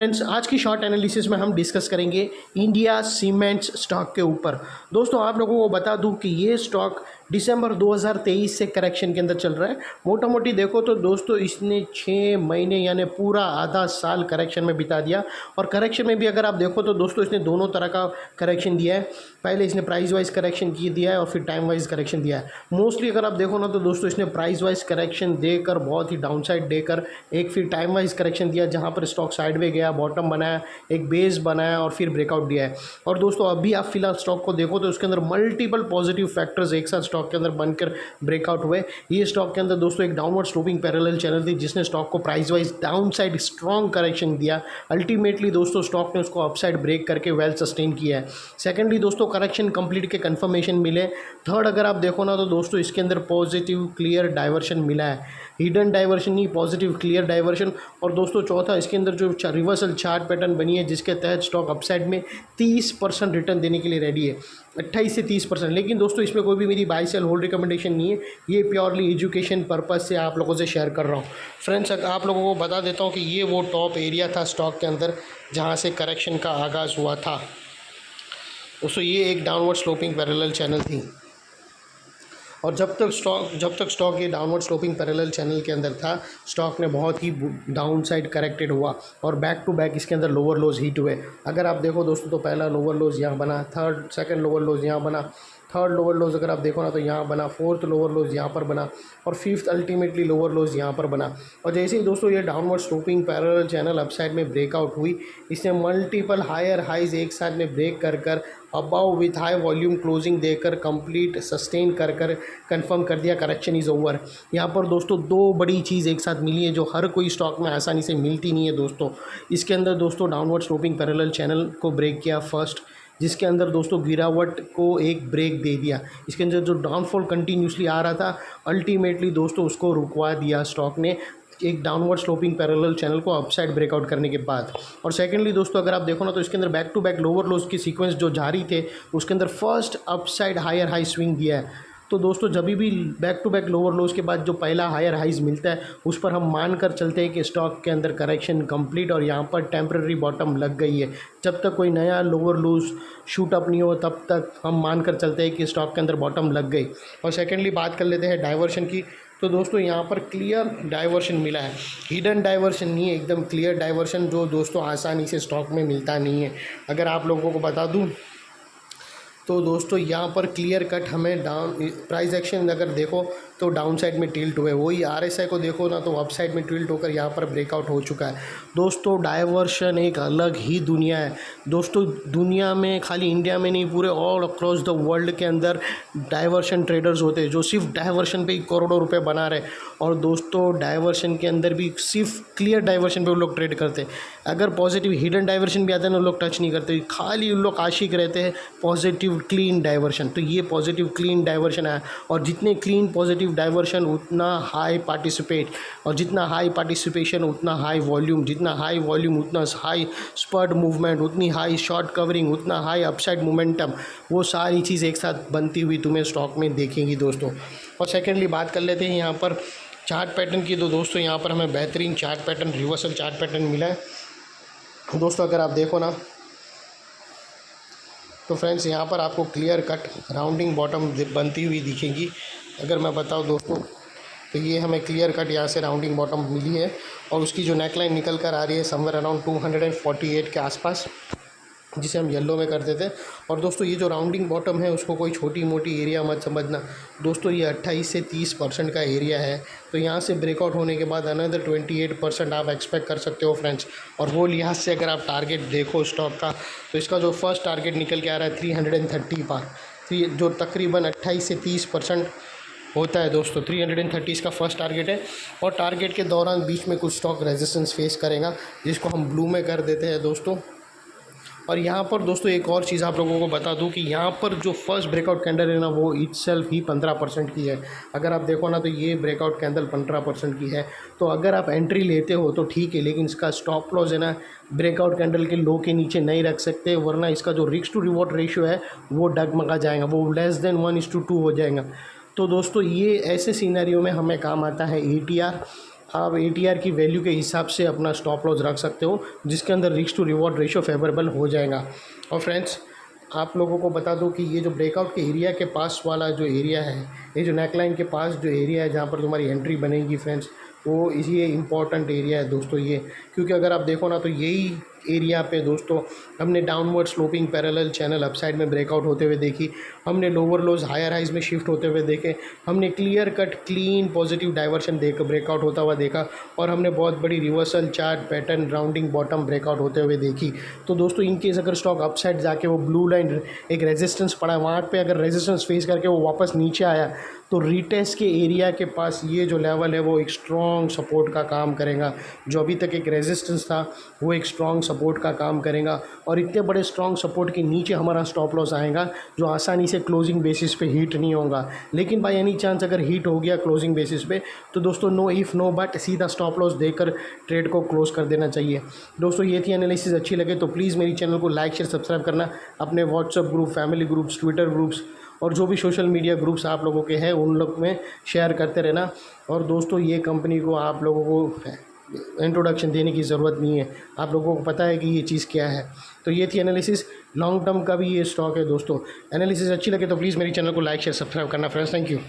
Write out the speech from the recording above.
Friends, आज की short analysis में हम डिस्कस करेंगे इंडिया सीमेंट्स स्टॉक के ऊपर। दोस्तों, आप लोगों को बता दूं कि ये स्टॉक दिसंबर 2023 से करेक्शन के अंदर चल रहा है। मोटा मोटी देखो तो दोस्तों इसने 6 महीने यानी पूरा आधा साल करेक्शन में बिता दिया। और करेक्शन में भी अगर आप देखो तो दोस्तों इसने दोनों तरह का करेक्शन दिया है। पहले इसने प्राइस वाइज करेक्शन दिया है और फिर टाइम वाइज करेक्शन दिया है। मोस्टली अगर आप देखो ना तो दोस्तों इसने प्राइस वाइज करेक्शन देकर बहुत ही डाउनसाइड देकर एक फिर टाइम वाइज करेक्शन दिया, जहाँ पर स्टॉक साइडवे गया, बॉटम बनाया, एक बेस बनाया और फिर ब्रेकआउट दिया है। और दोस्तों अभी आप फिलहाल स्टॉक को देखो तो उसके अंदर मल्टीपल पॉजिटिव फैक्टर्स एक साथ स्टॉक के अंदर बनकर ब्रेकआउट हुए। ये स्टॉक के अंदर दोस्तों एक डाउनवर्ड स्लोपिंग पैरेलल चैनल थी जिसने स्टॉक को price wise down side strong correction दिया। अल्टीमेटली दोस्तों स्टॉक ने उसको अपसाइड ब्रेक करके वेल सस्टेन किया है। सेकेंडली दोस्तों करेक्शन कंप्लीट के कंफर्मेशन मिले। थर्ड अगर आप देखो ना तो दोस्तों इसके अंदर पॉजिटिव क्लियर डाइवर्शन मिला है, हिडन डाइवर्शन नहीं, पॉजिटिव क्लियर डाइवर्शन। और दोस्तों चौथा इसके अंदर जो रिवर्सल चार्ट पैटर्न बनी है जिसके तहत स्टॉक अपसाइड में 30% रिटर्न देने के लिए रेडी है, 28 से 30%। लेकिन दोस्तों इसमें कोई भी मेरी बाय सेल होल्ड रिकमेंडेशन नहीं है, ये प्योरली एजुकेशन पर्पज़ से आप लोगों से शेयर कर रहा हूँ। फ्रेंड्स, आप लोगों को बता देता हूँ कि ये वो टॉप एरिया था स्टॉक के अंदर जहाँ से करेक्शन का आगाज़ हुआ था। दोस्तों ये एक डाउनवर्ड स्लोपिंग पैरेलल चैनल थी और जब तक स्टॉक ये डाउनवर्ड स्लोपिंग पैरेलल चैनल के अंदर था, स्टॉक ने बहुत ही डाउन साइड करेक्टेड हुआ और बैक टू बैक इसके अंदर लोअर लोज हिट हुए। अगर आप देखो दोस्तों तो पहला लोअर लोज यहाँ बना, सेकंड लोअर लोज यहाँ बना, थर्ड लोअर लोज अगर आप देखो ना तो यहाँ बना, फोर्थ लोअर लोज यहाँ पर बना और फिफ्थ अल्टीमेटली लोअर लोज यहाँ पर बना। और जैसे ही दोस्तों ये downward sloping parallel channel upside में ब्रेकआउट हुई, इसने मल्टीपल हायर हाइज एक साथ में ब्रेक कर above with high volume closing देकर कंप्लीट सस्टेन कर कंफर्म कर दिया करेक्शन इज़ ओवर। यहाँ पर दोस्तों दो बड़ी चीज़ एक साथ मिली है जो हर कोई स्टॉक में आसानी से मिलती नहीं है दोस्तों। इसके अंदर दोस्तों डाउनवर्ड स्लोपिंग पैरेलल चैनल को ब्रेक किया फर्स्ट, जिसके अंदर दोस्तों गिरावट को एक ब्रेक दे दिया। इसके अंदर जो डाउनफॉल कंटिन्यूसली आ रहा था, अल्टीमेटली दोस्तों उसको रुकवा दिया स्टॉक ने एक डाउनवर्ड स्लोपिंग पैरेलल चैनल को अपसाइड ब्रेकआउट करने के बाद। और सेकेंडली दोस्तों अगर आप देखो ना तो इसके अंदर back to back lower lows की सीक्वेंस जो जारी थे, उसके अंदर first upside higher high swing दिया है। तो दोस्तों जब भी back to back lower lows के बाद जो पहला हायर हाइज मिलता है उस पर हम मान कर चलते हैं कि स्टॉक के अंदर करेक्शन कंप्लीट और यहाँ पर टेम्प्रेरी बॉटम लग गई है। जब तक कोई नया लोअर लोज शूट अप नहीं हो तब तक हम मान कर चलते हैं कि स्टॉक के अंदर बॉटम लग गई। और सेकेंडली बात कर लेते हैं डाइवर्शन की। तो दोस्तों यहाँ पर क्लियर डाइवर्शन मिला है, हिडन डाइवर्शन नहीं है, एकदम क्लियर डाइवर्शन जो दोस्तों आसानी से स्टॉक में मिलता नहीं है। अगर आप लोगों को बता दूँ तो दोस्तों यहाँ पर क्लियर कट हमें डाउन प्राइस एक्शन अगर देखो तो डाउन साइड में टिल्ट हुए, वही आरएसआई को देखो ना तो अप साइड में टिल्ट होकर यहाँ पर ब्रेकआउट हो चुका है। दोस्तों डाइवर्शन एक अलग ही दुनिया है दोस्तों, दुनिया में खाली इंडिया में नहीं पूरे ऑल अक्रॉस द वर्ल्ड के अंदर डाइवर्शन ट्रेडर्स होते हैं जो सिर्फ डाइवर्शन पे ही करोड़ों रुपए बना रहे। और दोस्तों डाइवर्शन के अंदर भी सिर्फ क्लियर डाइवर्शन पे वो लोग ट्रेड करते हैं। अगर पॉजिटिव हिडन डाइवर्शन भी आता है ना, लोग टच नहीं करते, खाली उन लोग आशिक रहते हैं पॉजिटिव क्लीन डाइवर्शन। तो ये पॉजिटिव क्लीन डाइवर्शन है और जितने क्लीन पॉजिटिव डाइवर्शन उतना हाई पार्टिसिपेट, और जितना हाई पार्टिसिपेशन उतना हाई वॉल्यूम, जितना हाई वॉल्यूम उतना हाई स्पर्ड मूवमेंट, उतनी हाई शॉर्ट कवरिंग, उतना हाई अपसाइड मोमेंटम, वो सारी चीज़ एक साथ बनती हुई तुम्हें स्टॉक में देखेंगी दोस्तों। और सेकेंडली बात कर लेते हैं यहाँ पर चार्ट पैटर्न की। तो दोस्तों यहाँ पर हमें बेहतरीन chart pattern, reversal chart pattern मिला है दोस्तों। अगर आप देखो ना तो फ्रेंड्स यहाँ पर आपको क्लियर कट राउंडिंग बॉटम बनती हुई दिखेगी। अगर मैं बताऊँ दोस्तों तो ये हमें क्लियर कट यहाँ से राउंडिंग बॉटम मिली है और उसकी जो नेकलाइन निकल कर आ रही है समवेयर अराउंड 248 के आसपास, जिसे हम येलो में करते थे। और दोस्तों ये जो राउंडिंग बॉटम है उसको कोई छोटी मोटी एरिया मत समझना दोस्तों, ये 28 से 30% का एरिया है। तो यहाँ से ब्रेकआउट होने के बाद अनदर 28% आप एक्सपेक्ट कर सकते हो फ्रेंड्स। और वो लिहाज से अगर आप टारगेट देखो स्टॉक का तो इसका जो फर्स्ट टारगेट निकल के आ रहा है 330 पार, जो तकरीबन 28 से 30% होता है दोस्तों। 330 का फर्स्ट टारगेट है और टारगेट के दौरान बीच में कुछ स्टॉक रेजिस्टेंस फेस करेगा जिसको हम ब्लू में कर देते हैं दोस्तों। और यहाँ पर दोस्तों एक और चीज़ आप लोगों को बता दूं कि यहाँ पर जो फर्स्ट ब्रेकआउट कैंडल है ना वो इटसेल्फ ही 15% की है। अगर आप देखो ना तो ये ब्रेकआउट कैंडल 15% की है। तो अगर आप एंट्री लेते हो तो ठीक है, लेकिन इसका स्टॉप लॉस है ना ब्रेकआउट कैंडल के लो के नीचे नहीं रख सकते, वरना इसका जो रिस्क टू रिवॉर्ड रेशियो है वो डगमगा जाएगा, वो लेस देन 1:2 हो जाएगा। तो दोस्तों ये ऐसे सीनरियो में हमें काम आता है ATR। आप ATR की वैल्यू के हिसाब से अपना स्टॉप लॉस रख सकते हो, जिसके अंदर risk to reward ratio favourable हो जाएगा। और फ्रेंड्स, आप लोगों को बता दूं कि ये जो ब्रेकआउट के एरिया के पास वाला जो एरिया है, ये जो नेकलाइन के पास जो एरिया है जहाँ पर तुम्हारी एंट्री बनेगी फ्रेंड्स, वो ये इम्पॉर्टेंट एरिया है दोस्तों ये। क्योंकि अगर आप देखो ना तो यही एरिया पे दोस्तों हमने downward sloping parallel channel upside में ब्रेकआउट होते हुए देखी, हमने लोअर लोज हायर हाइज में शिफ्ट होते हुए देखे, हमने clear cut clean positive diversion देख ब्रेकआउट होता हुआ देखा, और हमने बहुत बड़ी reversal chart pattern rounding bottom breakout होते हुए देखी। तो दोस्तों इन केस अगर स्टॉक अपसाइड जाके वो ब्लू लाइन एक रेजिस्टेंस पड़ा, वहाँ पे अगर रेजिस्टेंस फेस करके वो वापस नीचे आया, तो रीटेस्ट के एरिया के पास ये जो लेवल है वो एक स्ट्रॉन्ग सपोर्ट का काम करेगा। जो अभी तक एक रेजिस्टेंस था वो एक स्ट्रॉन्ग सपोर्ट का काम करेगा, और इतने बड़े स्ट्रॉन्ग सपोर्ट के नीचे हमारा स्टॉप लॉस आएगा जो आसानी से क्लोजिंग बेसिस पे हिट नहीं होगा। लेकिन बाय एनी चांस अगर हिट हो गया क्लोजिंग बेसिस पे, तो दोस्तों नो इफ़ नो बट सीधा स्टॉप लॉस देकर ट्रेड को क्लोज कर देना चाहिए। दोस्तों ये थी एनालिसिस, अच्छी लगे तो प्लीज़ मेरी चैनल को लाइक शेयर सब्सक्राइब करना, अपने WhatsApp group, family groups, Twitter groups और जो भी सोशल मीडिया ग्रुप्स आप लोगों के हैं उन लोग में शेयर करते रहना। और दोस्तों ये कंपनी को आप लोगों को इंट्रोडक्शन देने की ज़रूरत नहीं है, आप लोगों को पता है कि ये चीज़ क्या है। तो ये थी एनालिसिस, लॉन्ग टर्म का भी ये स्टॉक है दोस्तों। एनालिसिस अच्छी लगे तो प्लीज़ मेरी चैनल को लाइक शेयर सब्सक्राइब करना फ्रेंड्स। Thank you.